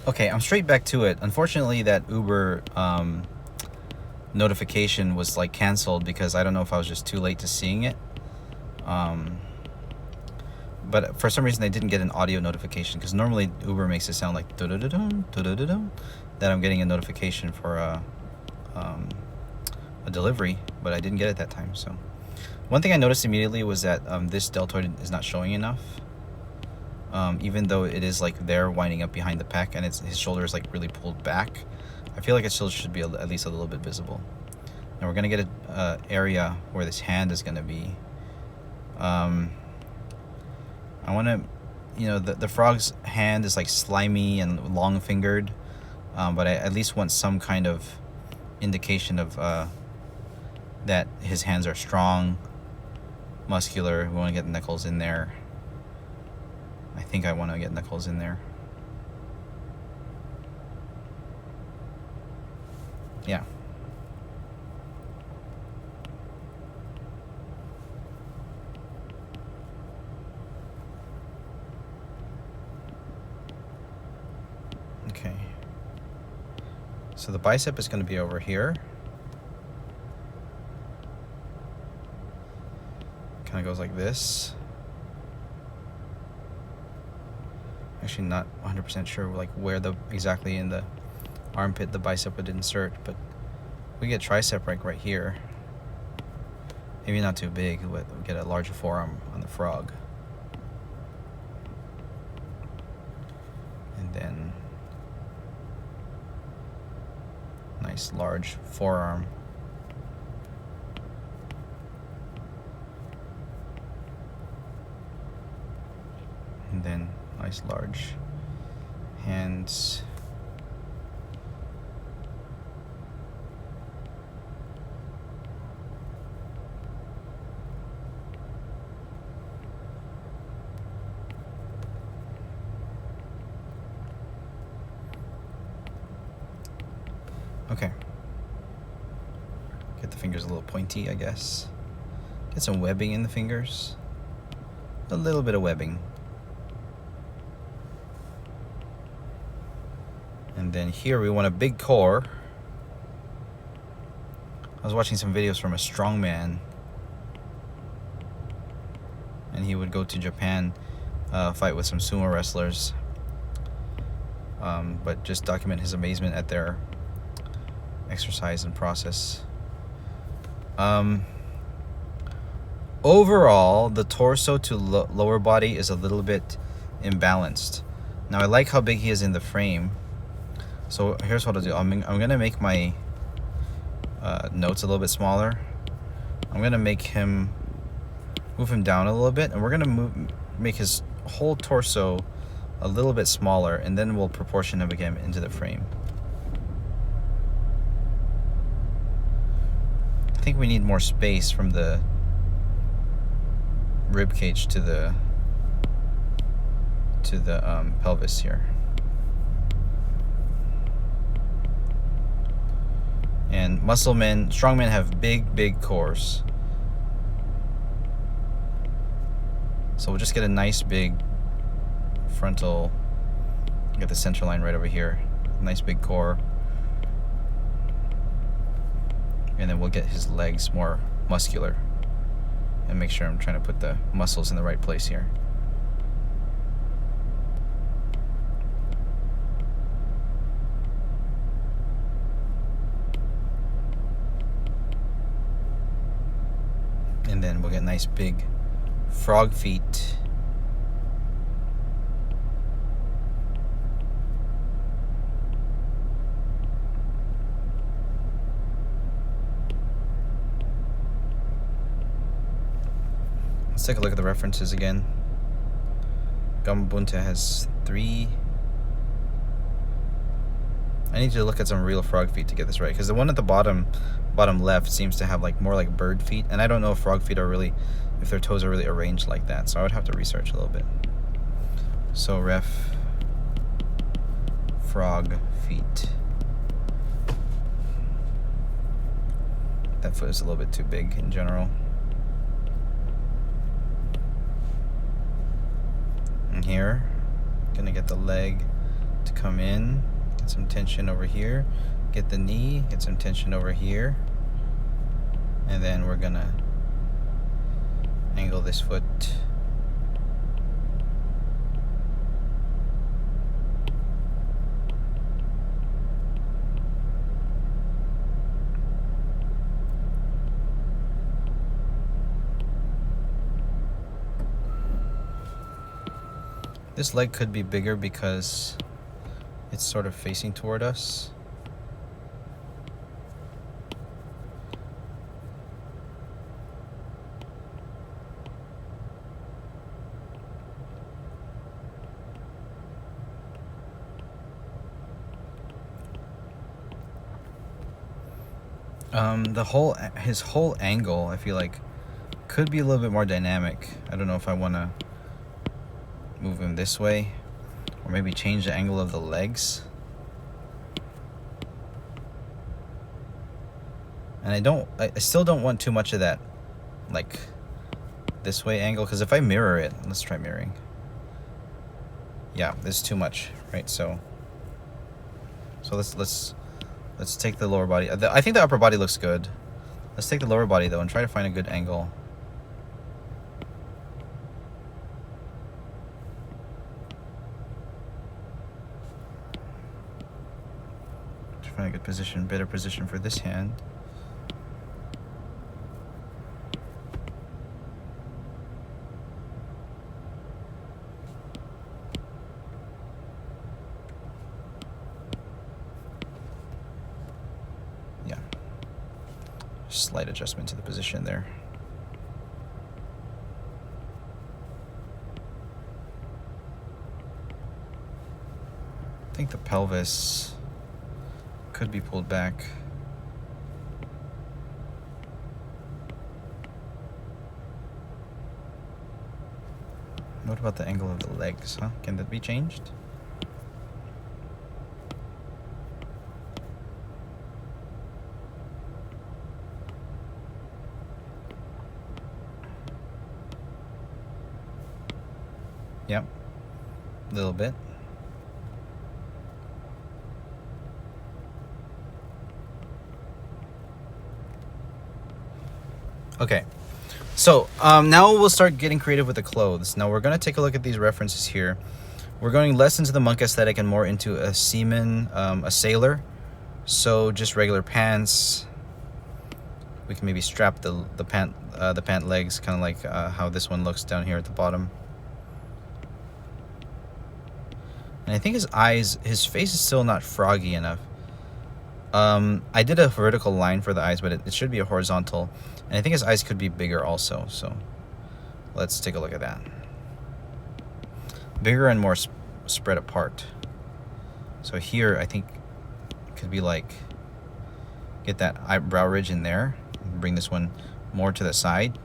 Okay, I'm straight back to it. Unfortunately, that Uber notification was like canceled because I don't know if I was just too late to seeing it. But for some reason, I didn't get an audio notification because normally Uber makes it sound like da-da-da-dum, da-da-da-dum, that I'm getting a notification for a delivery, but I didn't get it that time. So one thing I noticed immediately was that this deltoid is not showing enough. Even though it is like there winding up behind the pec and his shoulder is like really pulled back, I feel like it still should be at least a little bit visible. Now we're gonna get an area where this hand is gonna be. I want to, the frog's hand is like slimy and long fingered, but I at least want some kind of indication of that his hands are strong, muscular. We want to get knuckles in there. I think I want to get knuckles in there. Yeah. Okay. So the bicep is going to be over here. Kind of goes like this. Actually not 100% sure like where exactly in the armpit the bicep would insert, but we get tricep right here. Maybe not too big, but we get a larger forearm on the frog. And then nice large forearm. And then nice large hands. Okay. Get the fingers a little pointy, I guess. Get some webbing in the fingers. A little bit of webbing. And then here we want a big core. I was watching some videos from a strongman, and he would go to Japan, fight with some sumo wrestlers, but just document his amazement at their exercise and process. Overall, the torso to lower body is a little bit imbalanced. Now I like how big he is in the frame. So here's what I'll do. I'm going to make my notes a little bit smaller. I'm going to move him down a little bit, and we're going to make his whole torso a little bit smaller, and then we'll proportion him again into the frame. I think we need more space from the rib cage to the pelvis here. And strongmen have big cores. So we'll just get a nice big frontal, get the center line right over here. Nice big core. And then we'll get his legs more muscular. And make sure I'm trying to put the muscles in the right place here. And then we'll get nice big frog feet. Let's take a look at the references again. Gamabunta has 3. I need to look at some real frog feet to get this right, because the one at the bottom left seems to have like more like bird feet, and I don't know if frog feet are really, if their toes are really arranged like that, so I would have to research a little bit. So ref frog feet. That foot is a little bit too big in general. And here, gonna get the leg to come in, get some tension over here, get the knee, get some tension over here, and then we're gonna angle this foot. This leg could be bigger because it's sort of facing toward us. His whole angle, I feel like, could be a little bit more dynamic. I don't know if I want to move him this way, or maybe change the angle of the legs. And I still don't want too much of that, like, this way angle, because if I mirror it, let's try mirroring. Yeah, this is too much, right? So let's take the lower body. I think the upper body looks good. Let's take the lower body though and try to find a good angle. To find a good position, better position for this hand. Yeah. Slight adjustment to the position there. I think the pelvis could be pulled back. What about the angle of the legs, huh? Can that be changed? Yep, a little bit. Okay, so now we'll start getting creative with the clothes. Now we're going to take a look at these references here. We're going less into the monk aesthetic and more into a seaman, a sailor. So just regular pants. We can maybe strap the pant legs, kind of like how this one looks down here at the bottom. And I think his face is still not froggy enough. I did a vertical line for the eyes, but it should be a horizontal. And I think his eyes could be bigger also. So let's take a look at that. Bigger and more spread apart. So here, I think it could be like, get that eyebrow ridge in there. Bring this one more to the side.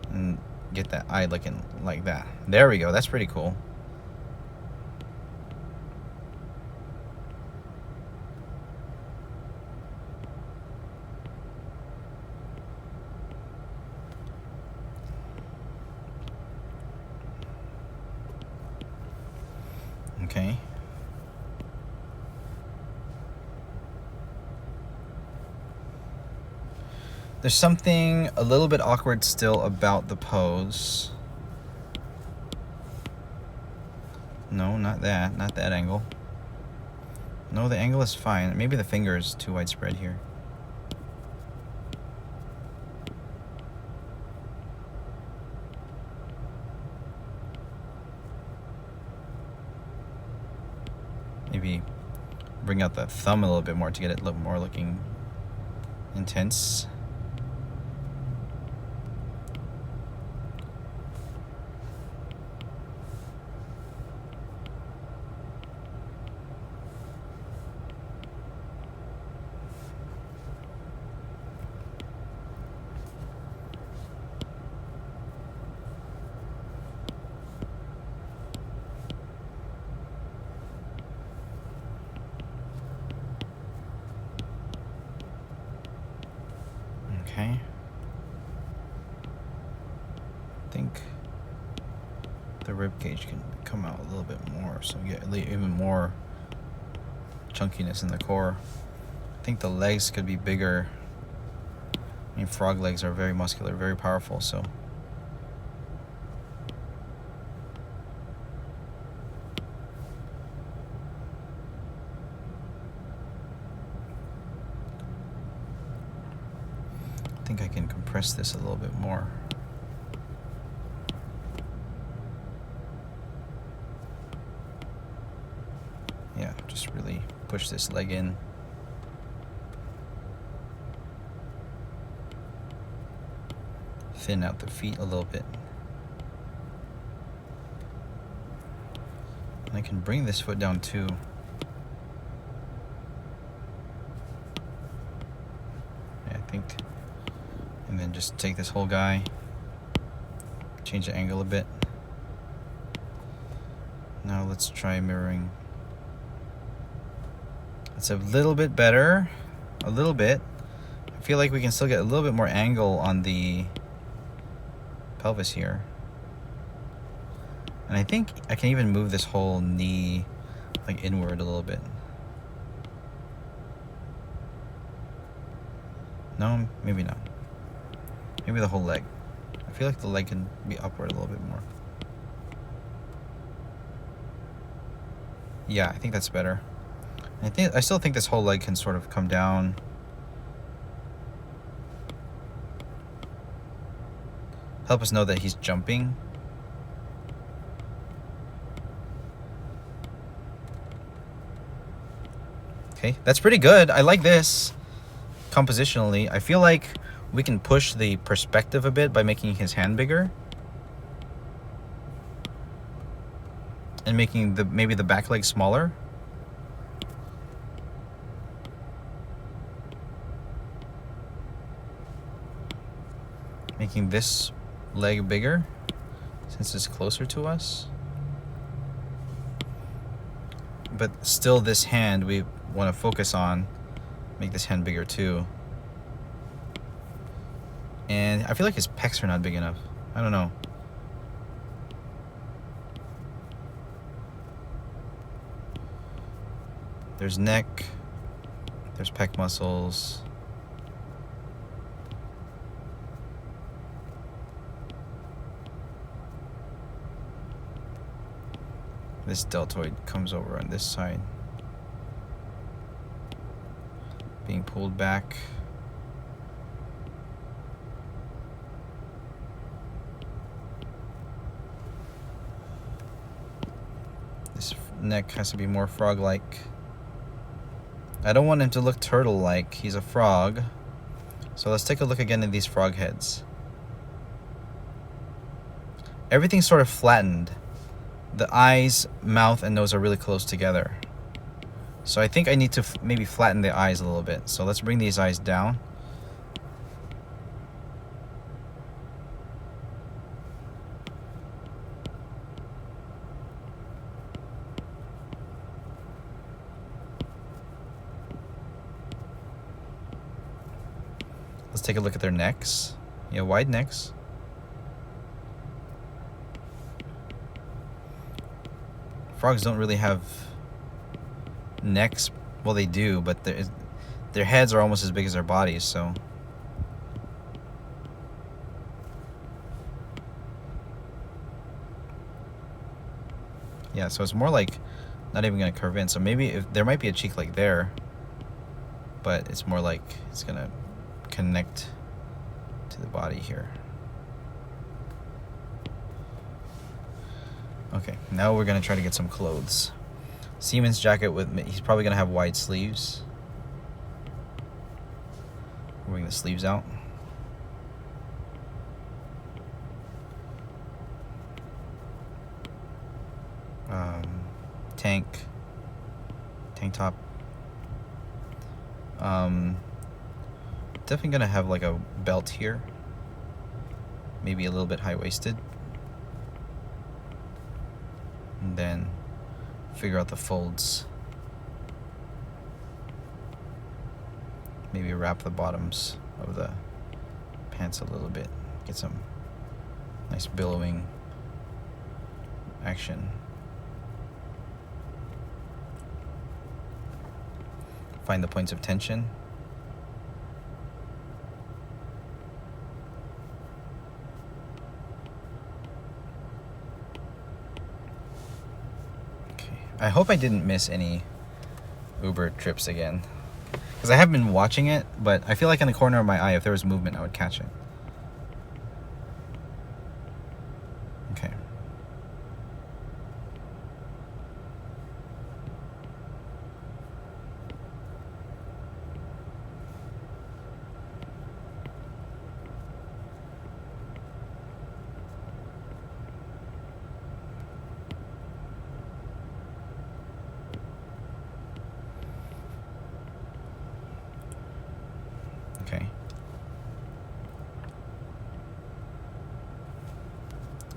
And get that eye looking like that. There we go. That's pretty cool. Okay. There's something a little bit awkward still about the pose. No, not that. Not that angle. No, the angle is fine. Maybe the finger is too widespread here. Maybe bring out the thumb a little bit more to get it look more looking intense. Okay. I think the rib cage can come out a little bit more, so you get even more chunkiness in the core. I think the legs could be bigger. I mean, frog legs are very muscular, very powerful, so I think I can compress this a little bit more. Yeah, just really push this leg in. Thin out the feet a little bit. And I can bring this foot down too. Yeah, I think. And then just take this whole guy, change the angle a bit. Now let's try mirroring. It's a little bit better, a little bit. I feel like we can still get a little bit more angle on the pelvis here. And I think I can even move this whole knee like inward a little bit. No, maybe not. Maybe the whole leg. I feel like the leg can be upward a little bit more. Yeah, I think that's better. I still think this whole leg can sort of come down. Help us know that he's jumping. Okay, that's pretty good. I like this compositionally. I feel like we can push the perspective a bit by making his hand bigger. And making maybe the back leg smaller. Making this leg bigger since it's closer to us. But still this hand we want to focus on. Make this hand bigger too. And I feel like his pecs are not big enough. I don't know. There's neck. There's pec muscles. This deltoid comes over on this side, being pulled back. This neck has to be more frog-like. I don't want him to look turtle-like. He's a frog. So let's take a look again at these frog heads. Everything's sort of flattened. The eyes, mouth, and nose are really close together. So I think I need to maybe flatten the eyes a little bit. So let's bring these eyes down. Let's take a look at their necks. Yeah, wide necks. Frogs don't really have necks. Well, they do, but their heads are almost as big as their bodies, so. Yeah, so it's more like not even gonna curve in. So maybe if there might be a cheek like there, but it's more like it's gonna connect to the body here. Okay, now we're gonna try to get some clothes. Seaman's jacket he's probably gonna have wide sleeves. Bring the sleeves out. Tank top. Definitely gonna have like a belt here. Maybe a little bit high-waisted. And then figure out the folds. Maybe wrap the bottoms of the pants a little bit. Get some nice billowing action. Find the points of tension. Okay. I hope I didn't miss any Uber trips again. Because I have been watching it, but I feel like in the corner of my eye, if there was movement, I would catch it. Okay. Okay.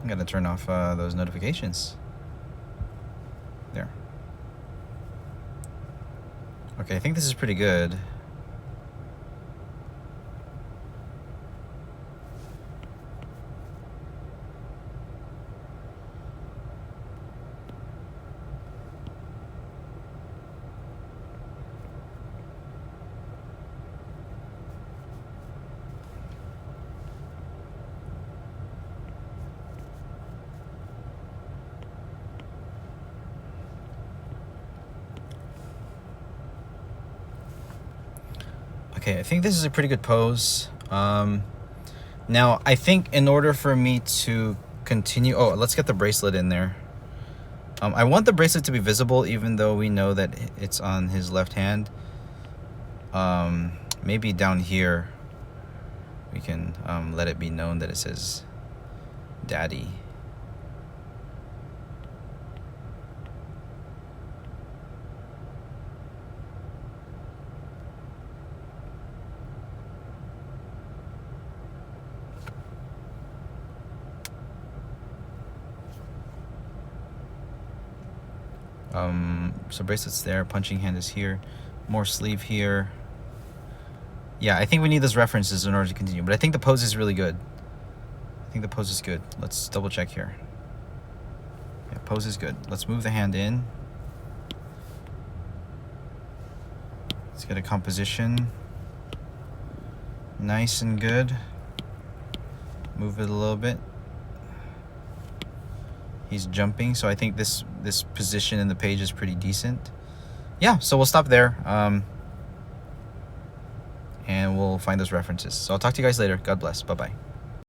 I'm gonna turn off those notifications. There. Okay, I think this is pretty good. Okay, I think this is a pretty good pose. Now, I think in order for me to continue... Oh, let's get the bracelet in there. I want the bracelet to be visible, even though we know that it's on his left hand. Maybe down here, we can let it be known that it says Daddy. So bracelet's there, punching hand is here, more sleeve here. Yeah, I think we need those references in order to continue, but I think the pose is really good. I think the pose is good. Let's double check here. Yeah, pose is good. Let's move the hand in. Let's get a composition. Nice and good. Move it a little bit. He's jumping, so I think this position in the page is pretty decent. Yeah, so we'll stop there. And we'll find those references. So I'll talk to you guys later. God bless. Bye-bye.